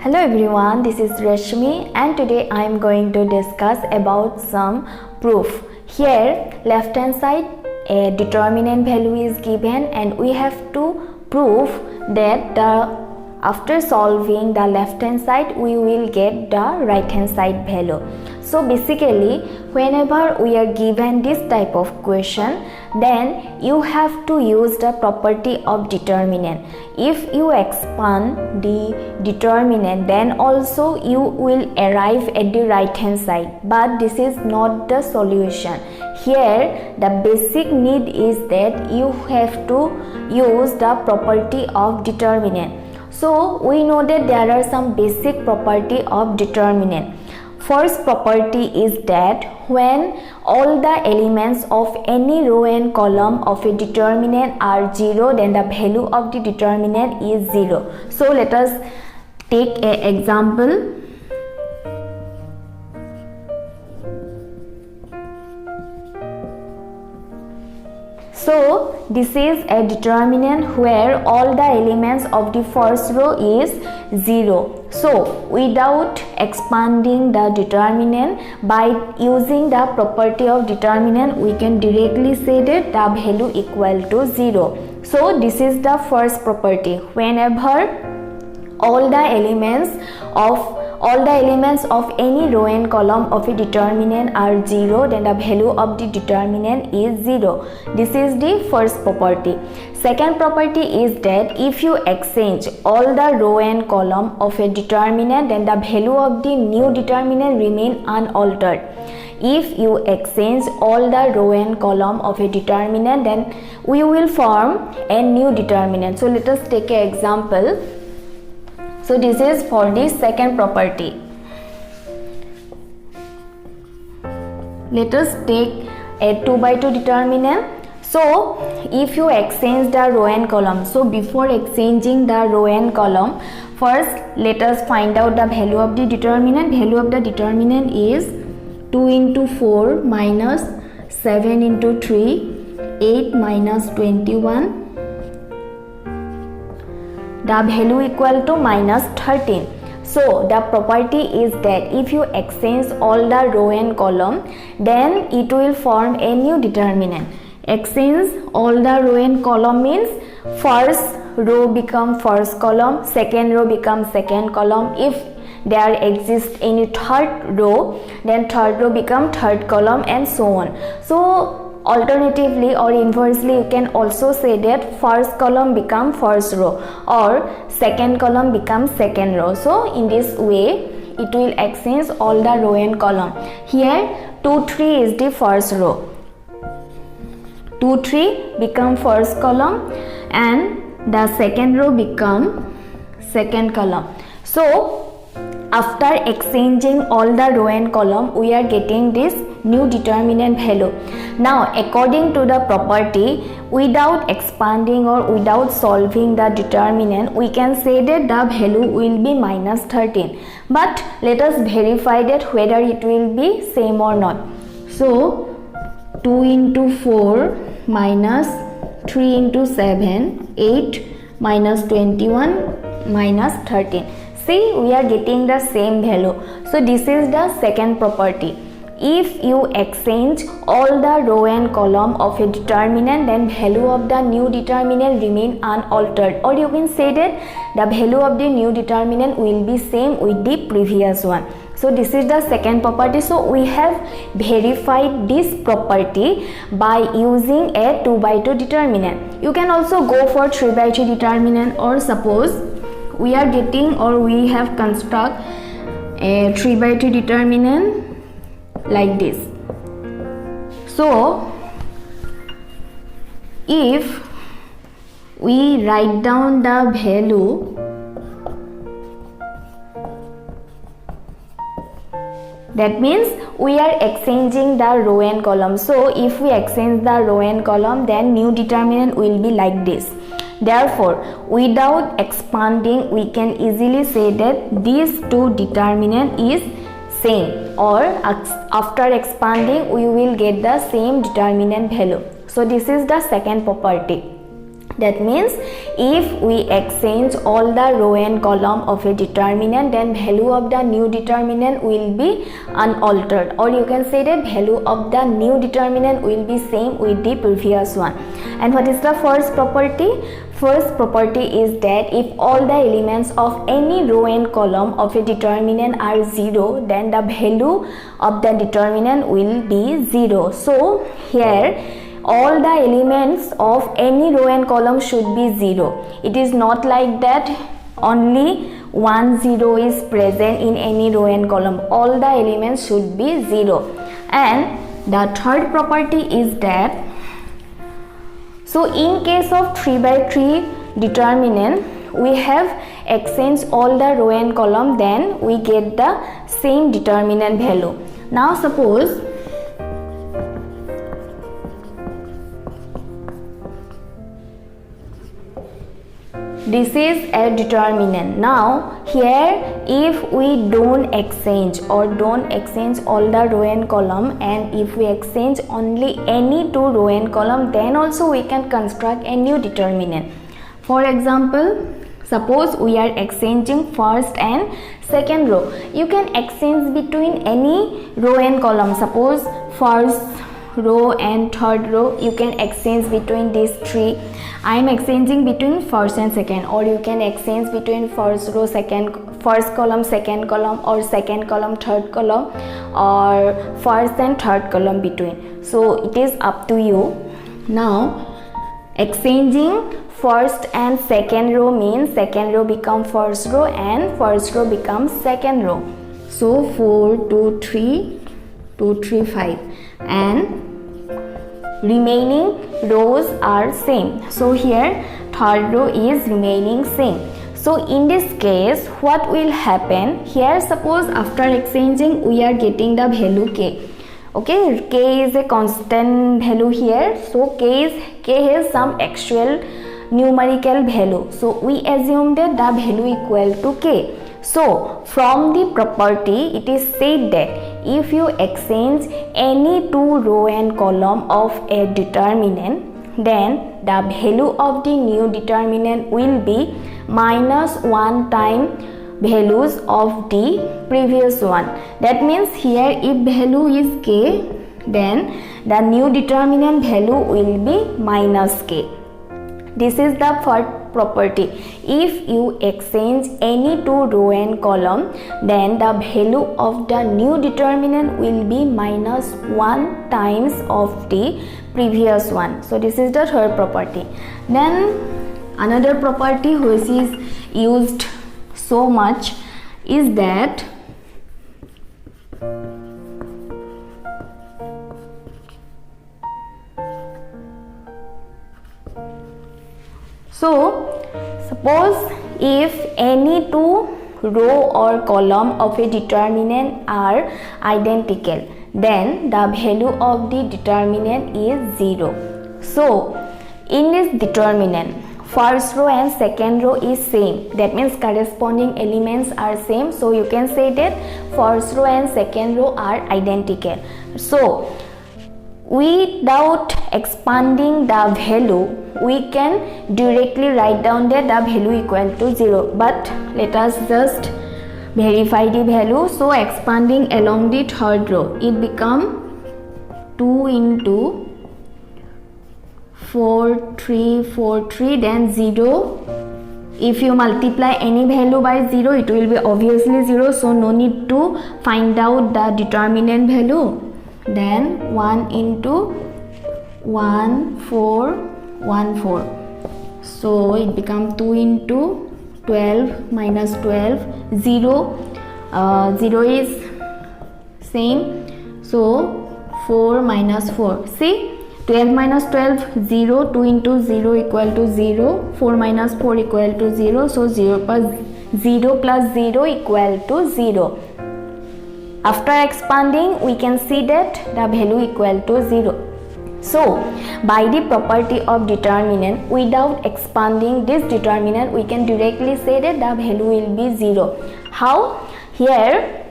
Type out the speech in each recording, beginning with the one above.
Hello everyone, this is Rashmi and today I am going to discuss about some proof. Here left hand side a determinant value is given and we have to prove that after solving the left hand side we will get the right hand side value. So basically whenever we are given this type of question, then you have to use the property of determinant. If you expand the determinant, then also you will arrive at the right hand side, but this is not the solution. Here the basic need is that you have to use the property of determinant. So we know that there are some basic property of determinant. First property is that when all the elements of any row and column of a determinant are 0, then the value of the determinant is 0. So let us take an example. So this is a determinant where all the elements of the first row is 0. So without expanding the determinant, by using the property of determinant, we can directly say that the value equal to 0. So this is the first property. Whenever all the elements of any row and column of a determinant are 0, then the value of the determinant is 0. This is the first property. Second property is that if you exchange all the row and column of a determinant, then the value of the new determinant remain unaltered. If you exchange all the row and column of a determinant, then we will form a new determinant. So let us take an example. So this is for the second property. Let us take a 2 by 2 determinant. So if you exchange the row and column, so before exchanging the row and column, first let us find out the value of the determinant. Value of the determinant is 2 into 4 minus 7 into 3, 8 minus 21. The value equal to minus 13. So the property is that if you exchange all the row and column, then it will form a new determinant. Exchange all the row and column means first row become first column, second row become second column. If there exists any third row, then third row become third column and so on. So alternatively or inversely, you can also say that first column become first row or second column become second row. So in this way it will exchange all the row and column. Here 2 3 is the first row, 2 3 become first column and the second row become second column. So after exchanging all the row and column, we are getting this new determinant value. Now according to the property, without expanding or without solving the determinant, we can say that the value will be minus 13. But let us verify that whether it will be same or not. So 2 into 4 minus 3 into 7, 8 minus 21 minus 13. See, we are getting the same value. So this is the second property. If you exchange all the row and column of a determinant, then value of the new determinant remain unaltered, or you can say that the value of the new determinant will be same with the previous one. So this is the second property. So we have verified this property by using a 2 by 2 determinant. You can also go for 3 by 3 determinant, or suppose we are getting or we have construct a 3 by 2 determinant like this. So if we write down the value, that means we are exchanging the row and column. So if we exchange the row and column, then new determinant will be like this. Therefore, without expanding, we can easily say that these two determinant is same, or after expanding we will get the same determinant value. So this is the second property. That means if we exchange all the row and column of a determinant, then value of the new determinant will be unaltered, or you can say that value of the new determinant will be same with the previous one. And what is the first property? First property is that if all the elements of any row and column of a determinant are 0, then the value of the determinant will be 0. So here all the elements of any row and column should be 0. It is not like that only 1 0 is present in any row and column. All the elements should be 0. And the third property is that, so in case of 3 by 3 determinant, we have exchanged all the row and column, then we get the same determinant value. Now suppose this is a determinant. Now here if we don't exchange all the row and column, and if we exchange only any 2 row and column, then also we can construct a new determinant. For example, suppose we are exchanging first and second row. You can exchange between any row and column. Suppose first row and third row, you can exchange between these 3. I am exchanging between first and second, or you can exchange between first row, first column, second column, or second column, third column, or first and third column between. So it is up to you. Now exchanging first and second row means second row become first row and first row becomes second row. So 4 2 3 2 3 5, and remaining rows are same. So here third row is remaining same. So in this case what will happen? Here suppose after exchanging we are getting the value k. Okay, k is a constant value here. So k has some actual numerical value. So we assume that the value equal to k. So from the property it is said that if you exchange any 2 row and column of a determinant, then the value of the new determinant will be minus 1 time values of the previous one. That means here if value is k, then the new determinant value will be minus k. This is the third property. If you exchange any 2 row and column, then the value of the new determinant will be minus 1 times of the previous one. So this is the third property. Then another property which is used so much is that suppose if any 2 row or column of a determinant are identical, then the value of the determinant is 0. So in this determinant, first row and second row is same. That means corresponding elements are same. So you can say that first row and second row are identical. So without expanding the value, we can directly write down that the value equal to 0. But let us just verify the value. So expanding along the third row, it become 2 into 4 3 4 3, then 0. If you multiply any value by 0, it will be obviously 0. So no need to find out the determinant value. Then 1 into 1 4 1 4. So it becomes 2 into 12 minus 12, 0. 0 is same. So 4 minus 4. See, 12 minus 12, 0. 2 into 0 equal to 0. 4 minus 4 equal to 0. So 0 plus 0 equal to 0. After expanding, we can see that the value equal to 0. So by the property of determinant, without expanding this determinant, we can directly say that the value will be 0. How? Here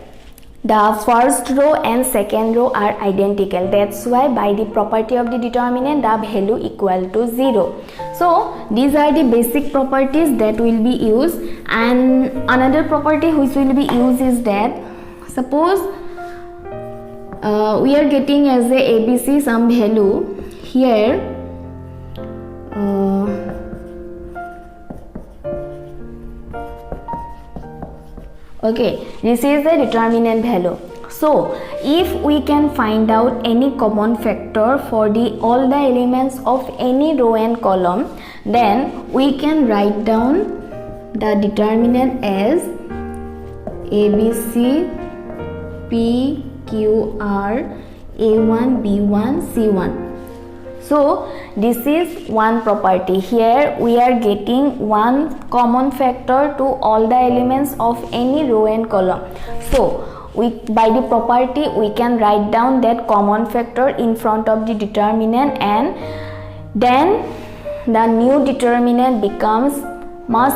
the first row and second row are identical. That's why by the property of the determinant the value equal to 0. So these are the basic properties that will be used. And another property which will be used is that suppose we are getting as a ABC some value here. Okay, this is the determinant value. So if we can find out any common factor for all the elements of any row and column, then we can write down the determinant as ABC P Q R A1 B1 C1. So this is one property. Here we are getting one common factor to all the elements of any row and column. So by the property we can write down that common factor in front of the determinant, and then the new determinant becomes much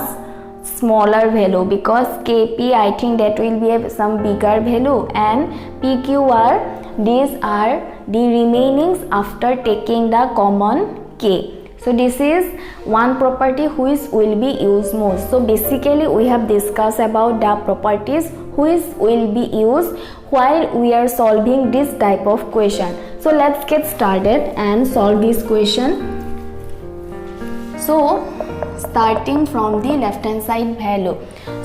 smaller value, because Kp I think that will be some bigger value, and PQR, these are the remainings after taking the common K. So this is one property which will be used most. So basically we have discussed about the properties which will be used while we are solving this type of question. So let's get started and solve this question. So starting from the left hand side value,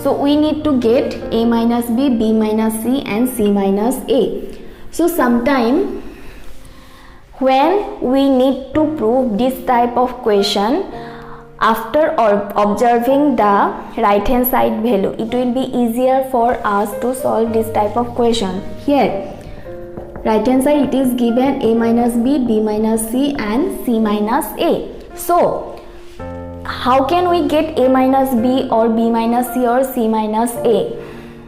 so we need to get A minus B, B minus C and C minus A. So sometime when we need to prove this type of question, after observing the right hand side value, it will be easier for us to solve this type of question. Here right hand side it is given A minus B, B minus C and C minus A. So how can we get A minus B or B minus C or C minus A?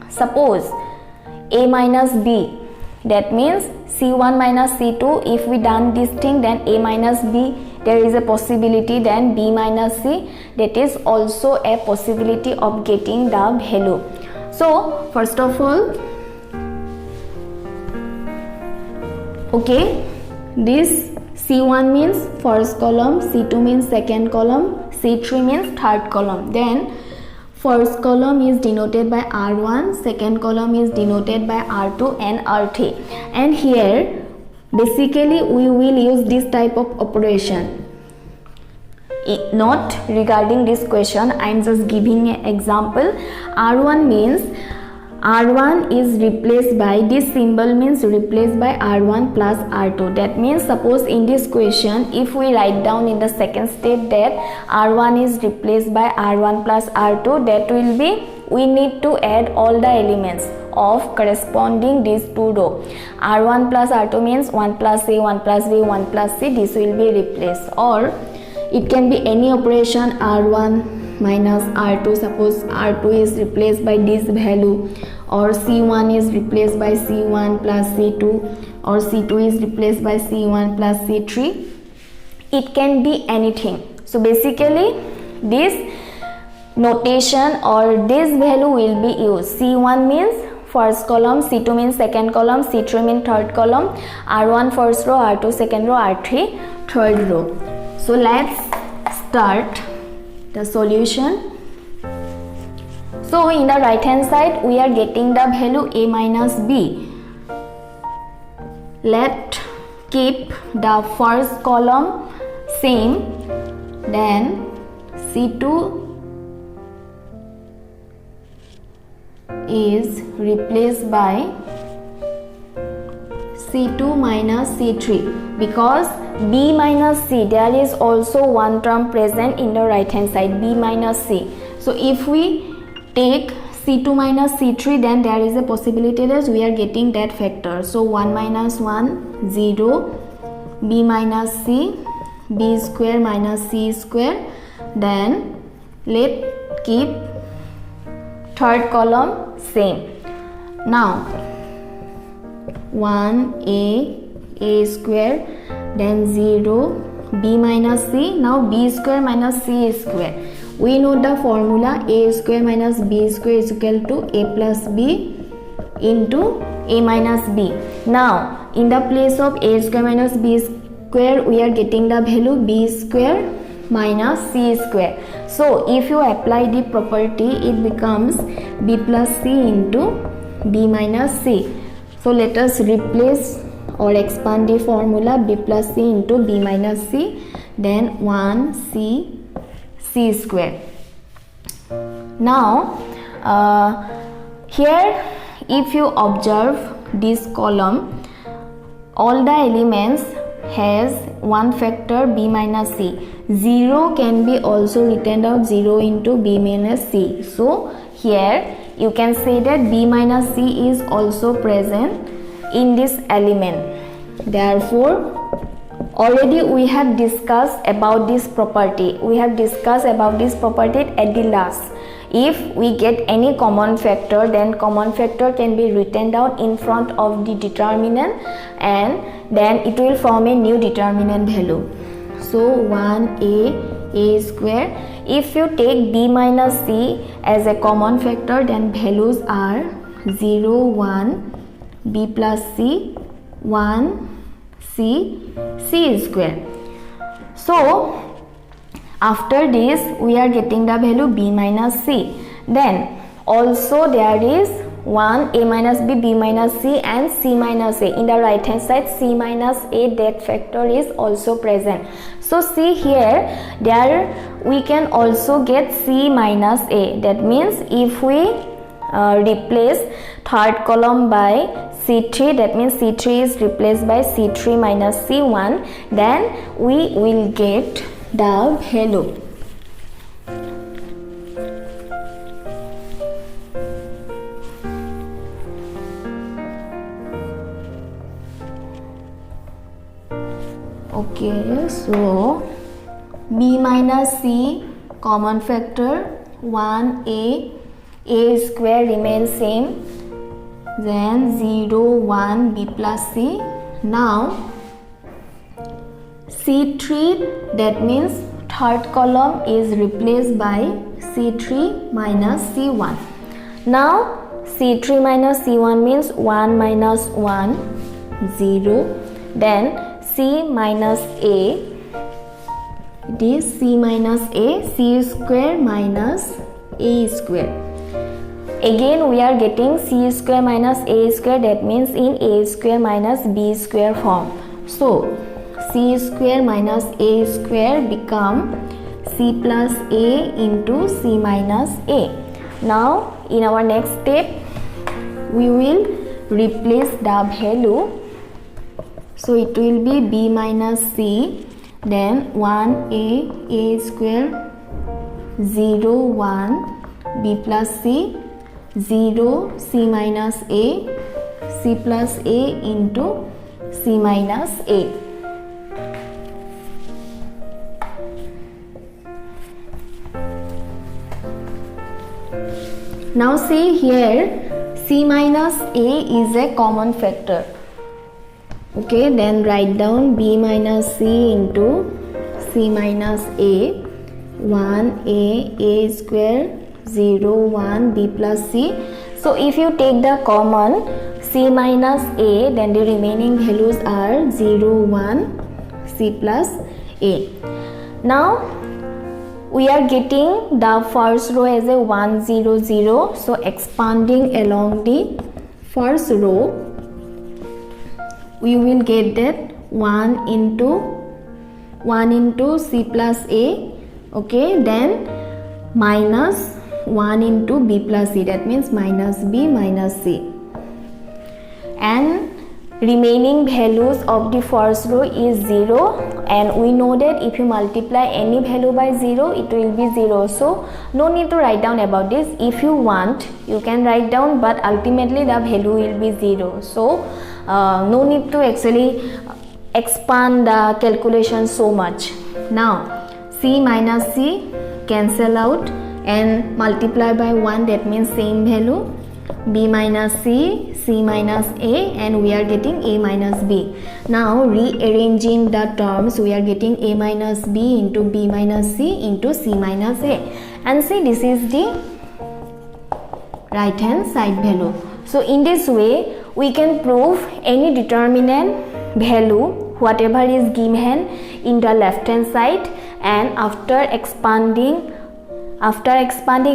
Suppose A minus B, that means C1 minus C2. If we done this thing, then A minus B, there is a possibility, then B minus C, that is also a possibility of getting the value. So first of all, okay, this C1 means first column, C2 means second column, C3 means third column. Then first column is denoted by R1, second column is denoted by R2 and R3. And here basically we will use this type of operation. Not regarding this question, I am just giving an example. R1 means R1 is replaced by, this symbol means replaced by R1 plus R2. That means suppose in this question, if we write down in the second step that R1 is replaced by R1 plus R2, that will be, we need to add all the elements of corresponding these two rows. R1 plus R2 means 1 plus A, 1 plus B, 1 plus C, this will be replaced. Or it can be any operation, R1 minus R2, suppose R2 is replaced by this value, or C1 is replaced by C1 plus C2, or C2 is replaced by C1 plus C3. It can be anything. So basically this notation or this value will be used. C1 means first column, C2 means second column, C3 means third column, R1 first row, R2 second row, R3 third row. So let's start the solution. So in the right hand side we are getting the value A minus B. Let's keep the first column same, then C2 is replaced by C2 minus C3, because B minus C, there is also one term present in the right hand side, B minus C. So if we take C2 minus C3, then there is a possibility that we are getting that factor. So 1 minus 1, 0, B minus C, B square minus C square. Then let's keep third column same. Now 1A square, then 0, B minus C. Now B square minus C square. We know the formula, A square minus B square is equal to A plus B into a minus b. Now in the place of a square minus b square, we are getting the value b square minus c square. So if you apply the property, it becomes b plus c into b minus c. So let us replace or expand the formula, b plus c into b minus c, then 1c c square. Now here if you observe this column, all the elements has one factor b minus c. 0 can be also written out 0 into b minus c. So here you can say that b minus c is also present in this element. Therefore already we have discussed about this property. We have discussed about this property at the last. If we get any common factor, then common factor can be written down in front of the determinant and then it will form a new determinant value. So 1a square. If you take b minus c as a common factor, then values are 0, 1, b plus c, 1, c square. So after this we are getting the value b minus c. Then also there is 1 a minus b, b minus c and c minus a. In the right hand side c minus a, that factor is also present. So see here, there we can also get c minus a. That means if we replace third column by c3, that means c3 is replaced by c3 minus c1, then we will get the value. Okay, so b minus c common factor 1a square remains same, then 0, 1 b plus c. Now c3, that means third column is replaced by c3 minus c1. Now c3 minus c1 means 1 minus 1, 0, then c minus a, it is c minus a, c square minus a square. Again we are getting c square minus a square, that means in a square minus b square form. So c square minus a square become c plus a into c minus a. Now in our next step we will replace the value. So it will be b minus c, then 1a square, 0, 1 b plus c, 0 c minus a, c plus a into c minus a. Now see here, c minus a is a common factor. Okay, then write down b minus c into c minus a, 1a square, 0, 1 b plus c. So if you take the common c minus a, then the remaining values are 0, 1 c plus a. Now we are getting the first row as a 1, 0, 0. So expanding along the first row, we will get that 1 into c plus a, okay, then minus 1 into b plus c, that means minus b minus c, and remaining values of the first row is 0, and we know that if you multiply any value by 0 it will be 0, so no need to write down about this. If you want you can write down, but ultimately the value will be 0, so no need to actually expand the calculation so much. Now c minus c cancel out and multiply by 1, that means same value, b minus c, c minus a, and we are getting a minus b. Now rearranging the terms, we are getting a minus b into b minus c into c minus a, and see this is the right hand side value. So in this way we can prove any determinant value whatever is given in the left hand side, and after expanding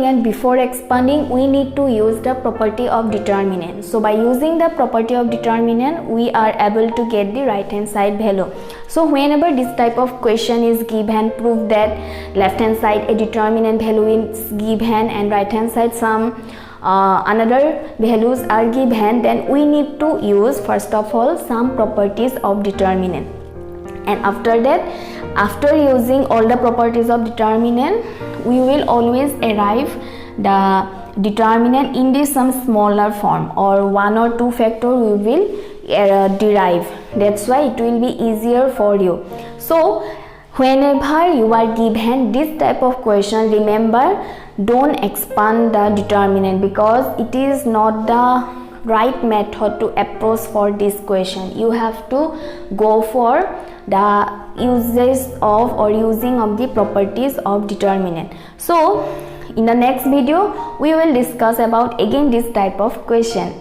and before expanding we need to use the property of determinant. So by using the property of determinant we are able to get the right hand side value. So whenever this type of question is given, prove that left hand side a determinant value is given and right hand side some another values are given, then we need to use first of all some properties of determinant, and after that, after using all the properties of determinant, we will always arrive the determinant in the some smaller form, or 1 or 2 factor we will derive. That's why it will be easier for you. So whenever you are given this type of question, remember, don't expand the determinant, because it is not the right method to approach for this question. You have to go for the uses of or using of the properties of determinant. So in the next video we will discuss about again this type of question.